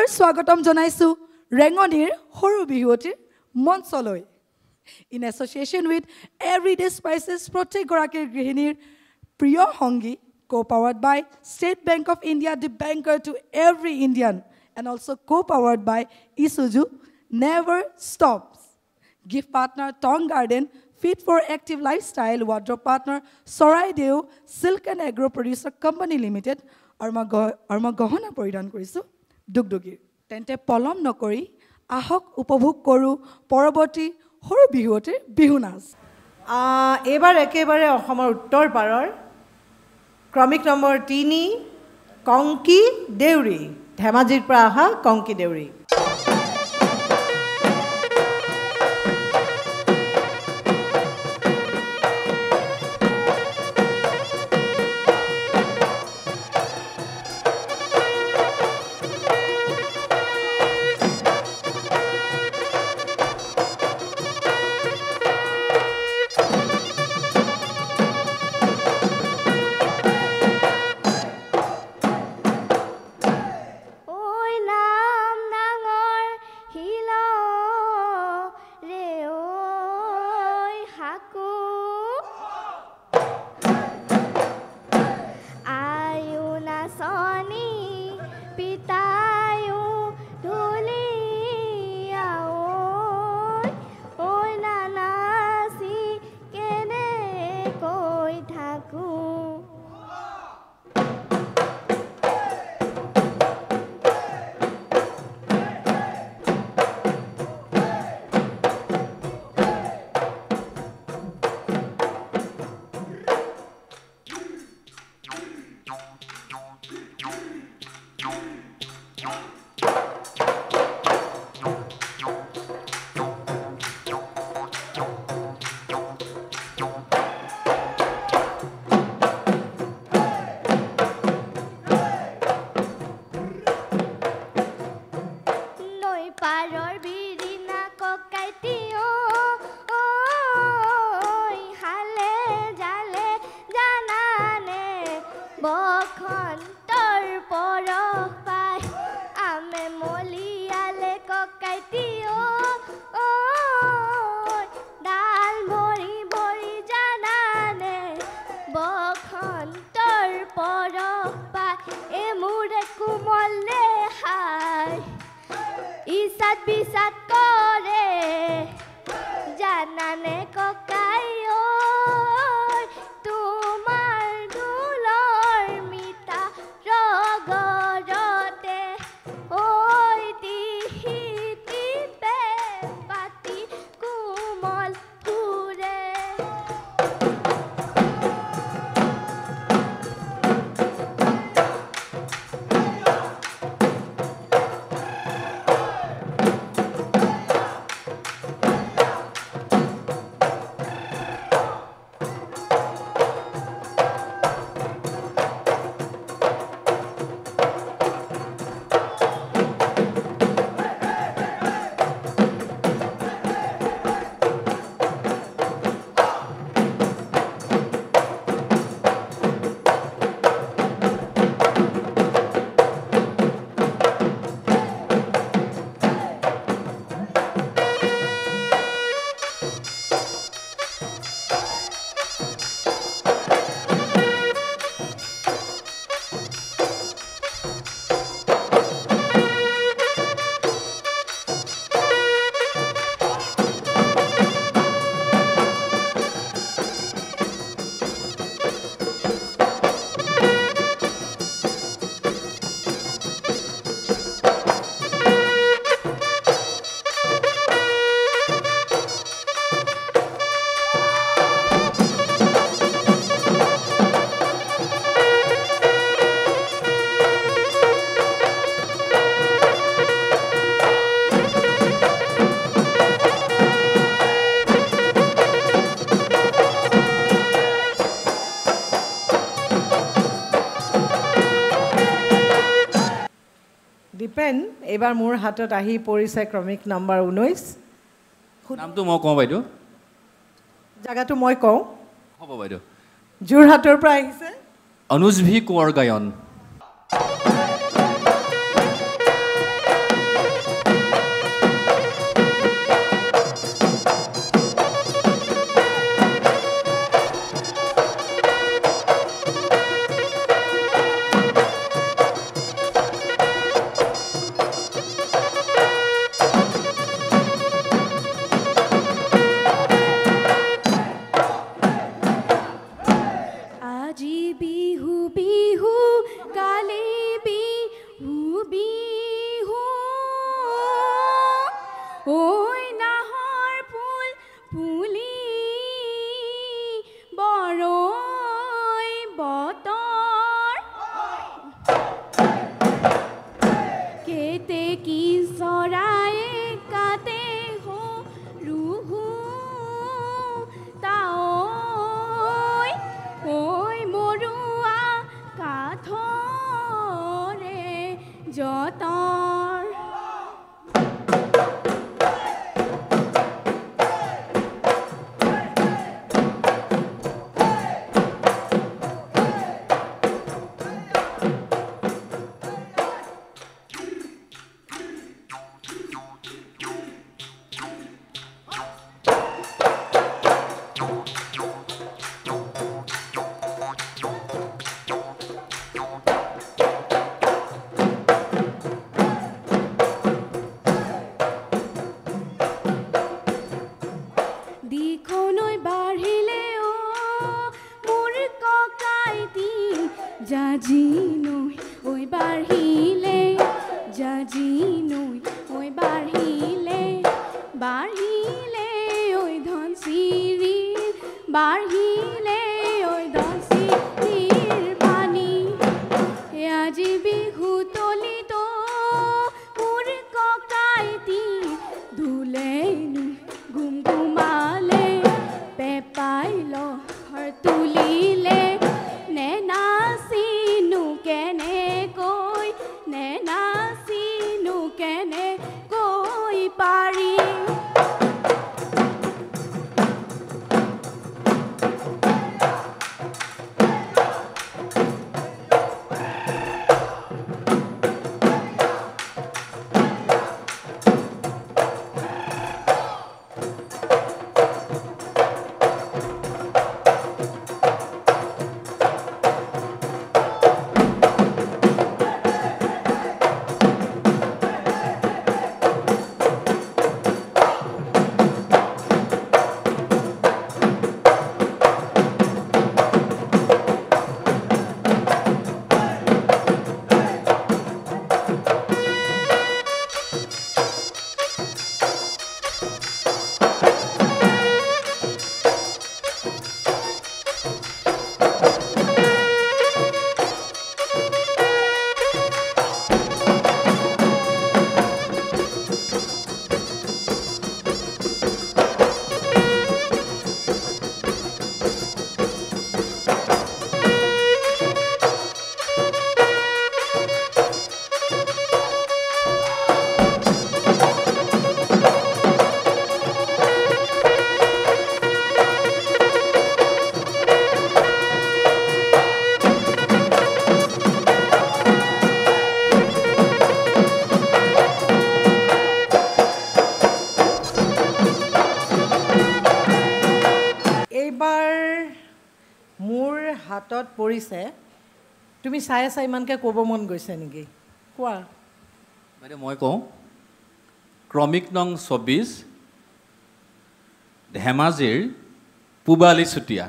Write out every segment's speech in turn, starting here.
পুনৰ স্বাগতম জনাইছো ৰেঙনিৰ সৰু বিহুৱতীৰ মঞ্চলৈ in association with everyday spices প্ৰত্যেক গৰাকীৰ গৃহিণীৰ প্ৰিয় সংগী co-powered by State Bank of India, the banker to every Indian, and also co-powered by Isuzu, never stops. Gift partner Tong Garden, Fit for Active Lifestyle, wardrobe partner Sorai Deo, Silk and Agro Producer Company Limited, Arma Gohana Poridan Kurisu, Dugdugir. Tente Polom Nokori, Ahok Upavuk Koru, Poroboti, Horo Bihuote, Bihunas. Ebar ekebare Ohomor Uttor Paror. ক্ৰমিক number 3 Kongki Deuri ধেমাজিৰ পৰা অহা কংকি দেউৰী দীপেন এবাৰ মোৰ হাতত আহি পৰিছে ক্ৰমিক নম্বৰ 19 নামটো মই কওঁ বাইদেউ জায়গাটো মই কওঁ হ'ব বাইদেউ যোৰহাটৰ পৰা আহিছে অনুজ ভি কোঁৱৰ গায়ন জাজি নৈ ঐ বাঢ়িলে জাজি নৈ ঐ বাঢ়িলে বাঢ়িলে ঐ ধনচিৰিৰ বাঢ়িলে ঐ ধনচিৰিৰ পানী আজি বিহু তলিত মোৰ ককাইটি ধুলেনো গুমগুমালে পেপাই লহৰ তুলিলে নে নাচিনো কেনেকৈ নে নাচিনো কেনেকৈ পাৰি হাতত পৰিছে তুমি চাই চাই ইমানকৈ ক'ব মন গৈছে নেকি কোৱা বাইদেউ মই কওঁ ক্ৰমিক নং ২৪ ধেমাজিৰ পূবালী চুতীয়া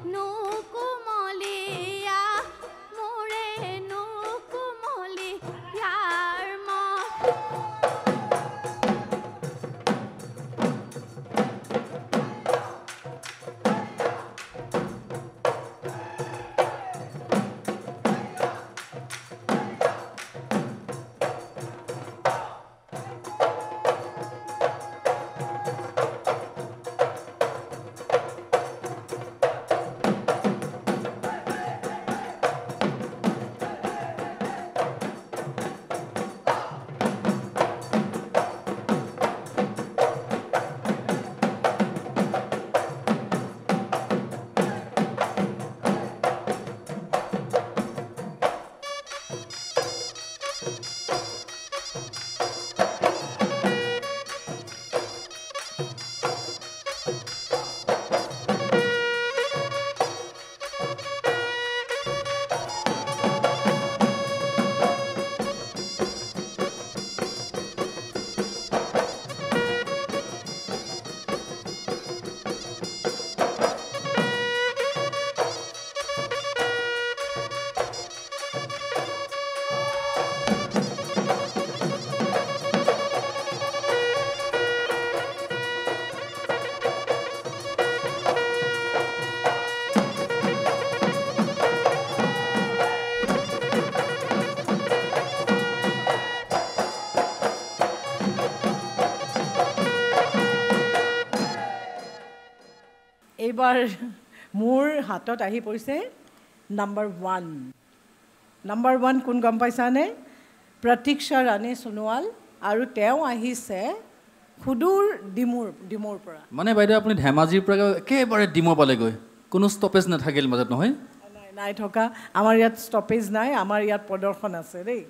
no এইবাৰ মোৰ হাতত আহি পৰিছে নাম্বাৰ 1 নাম্বাৰ 1 কোন গম পাইছানে প্ৰতীক্ষা ৰাণী সোণোৱাল আৰু তেওঁ আহিছে খুদুৰ ডিমোৰ পৰা মানে বাইদেউ আপুনি ধেমাজিৰ পৰা একেবাৰে ডিমৌ পালেগৈ কোনো ষ্টপেজ নাথাকিল মাজত নহয় নাই থকা আমাৰ ইয়াত ষ্টপেজ নাই আমাৰ ইয়াত প্ৰদৰ্শন আছে দেই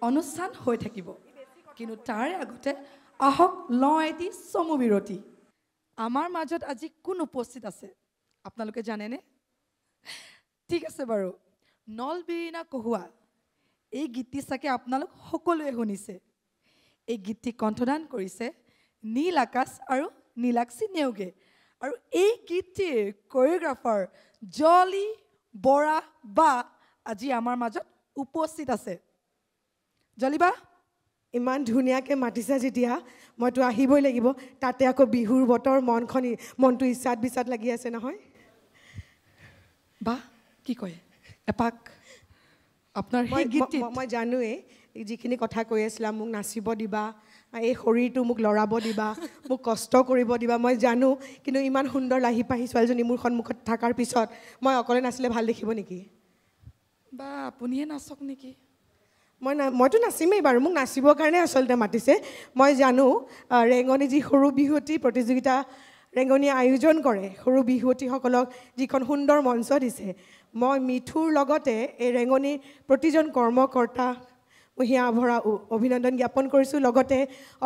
অনুষ্ঠান হৈ থাকিব কিন্তু তাৰ আগতে আহক লওঁ এটি চমু বিৰতি আমাৰ মাজত আজি কোন উপস্থিত আছে আপোনালোকে জানেনে ঠিক আছে বাৰু নলবিৰিনা কহুৱা এই গীতটি চাগে আপোনালোক সকলোৱে শুনিছে এই গীতটি কণ্ঠদান কৰিছে নীল আকাশ আৰু নীলাক্ষী নেওগে আৰু এই গীতটিৰ কোৰিওগ্ৰাফাৰ জলি বৰা বা আজি আমাৰ মাজত উপস্থিত আছে জলিবা ইমান ধুনীয়াকৈ মাতিছা যেতিয়া মইতো আহিবই লাগিব তাতে আকৌ বিহুৰ বতৰ মনটো ইচ্ছাত বিচাত লাগি আছে নহয় বা কি কয় এপাক আপোনাৰ সেই গীতটিত মই জানোৱেই যিখিনি কথা কৈ আছিলা মোক নাচিব দিবা এই শৰীৰটো মোক লৰাব দিবা মোক কষ্ট কৰিব দিবা মই জানো কিন্তু ইমান সুন্দৰ লাহি পাহি ছোৱালীজনী মোৰ সন্মুখত থকাৰ পিছত মই অকলে নাচিলে ভাল দেখিব নেকি বা আপুনিহে নাচক নেকি মইতো নাচিমেই বাৰু মোক নাচিবৰ কাৰণে আচলতে মাতিছে মই জানো ৰেঙনি যি সৰু বিহুৱতী প্ৰতিযোগিতা ৰেঙনিয়ে আয়োজন কৰে সৰু বিহুৱতীসকলক যিখন সুন্দৰ মঞ্চ দিছে মই মিঠুৰ লগতে এই ৰেঙনিৰ প্ৰতিজন কৰ্মকৰ্তা হিয়া ভৰা অভিনন্দন জ্ঞাপন কৰিছোঁ লগতে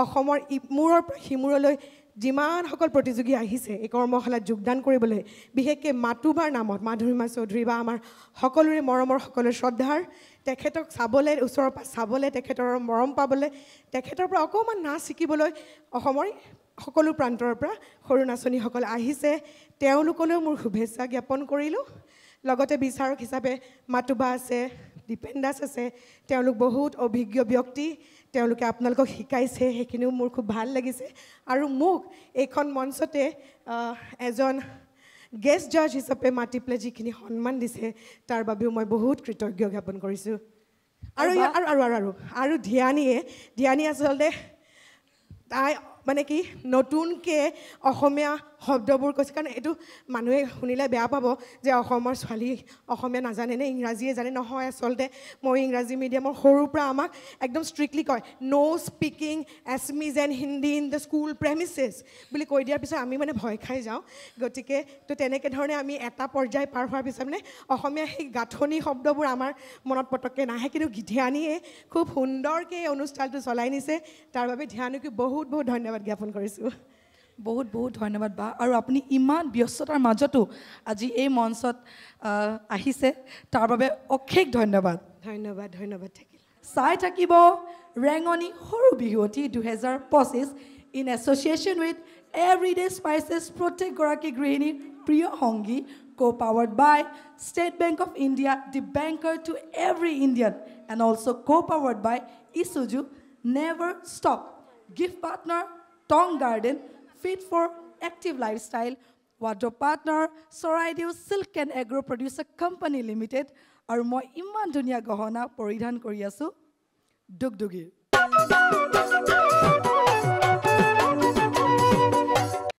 অসমৰ ইমূৰৰ পৰা সিমূৰলৈ যিমানসকল প্ৰতিযোগী আহিছে এই কৰ্মশালাত যোগদান কৰিবলৈ বিশেষকৈ মাতুবাৰ নামত মাধুৰিমা চৌধুৰী বা আমাৰ সকলোৰে মৰমৰ সকলোৰে শ্ৰদ্ধাৰ তেখেতক চাবলৈ ওচৰৰ পৰা চাবলৈ তেখেতৰ মৰম পাবলৈ তেখেতৰ পৰা অকণমান নাচ শিকিবলৈ অসমৰ সকলো প্ৰান্তৰ পৰা সৰু নাচনীসকল আহিছে তেওঁলোকলৈও মোৰ শুভেচ্ছা জ্ঞাপন কৰিলোঁ লগতে বিচাৰক হিচাপে মাতুবা আছে দীপেন দাস আছে তেওঁলোক বহুত অভিজ্ঞ ব্যক্তি তেওঁলোকে আপোনালোকক শিকাইছে সেইখিনিও মোৰ খুব ভাল লাগিছে আৰু মোক এইখন মঞ্চতে এজন গেষ্ট জাজ হিচাপে মাতি পেলাই যিখিনি সন্মান দিছে তাৰ বাবেও মই বহুত কৃতজ্ঞ জ্ঞাপন কৰিছোঁ আৰু আৰু আৰু আৰু ধ্যানী আচলতে তাই মানে কি নতুনকৈ অসমীয়া শব্দবোৰ কৈছে কাৰণ এইটো মানুহে শুনিলে বেয়া পাব যে অসমৰ ছোৱালী অসমীয়া নাজানে নে ইংৰাজীয়ে জানে নহয় আচলতে মই ইংৰাজী মিডিয়ামৰ সৰুৰ পৰা আমাক একদম ষ্ট্ৰিক্টলি কয় no' speaking Assamese and Hindi in the school premises বুলি কৈ দিয়াৰ পিছত আমি মানে ভয় খাই যাওঁ গতিকে তো তেনেকৈ ধৰণে আমি এটা পৰ্যায় পাৰ হোৱাৰ পিছত মানে অসমীয়া সেই গাঁথনি শব্দবোৰ আমাৰ মনত পটককৈ নাহে কিন্তু ধ্যানীয়ে খুব সুন্দৰকৈ এই অনুষ্ঠানটো চলাই নিছে তাৰ বাবে ধ্যানকো বহুত বহুত ধন্যবাদ জ্ঞাপন কৰিছোঁ বহুত বহুত ধন্যবাদ বা আৰু আপুনি ইমান ব্যস্ততাৰ মাজতো আজি এই মঞ্চত আহিছে তাৰ বাবে অশেষ ধন্যবাদ ধন্যবাদ থাকিল চাই থাকিব ৰেঙনি Xoru Bihuwoti 2025 in association with everyday spices প্ৰত্যেকগৰাকী গৃহিণীৰ প্ৰিয় সংগী co-powered by State Bank of India, the banker to every Indian, and also co-powered by Isuzu, Never Stop, gift partner, Tong Garden, Fit for Active Lifestyle, wardrobe partner, Soraideo Silk and Agro Producer Company Limited, আৰু মই ইমান ধুনীয়া গহনা পৰিধান কৰি আছোঁ ডুগডুগিৰ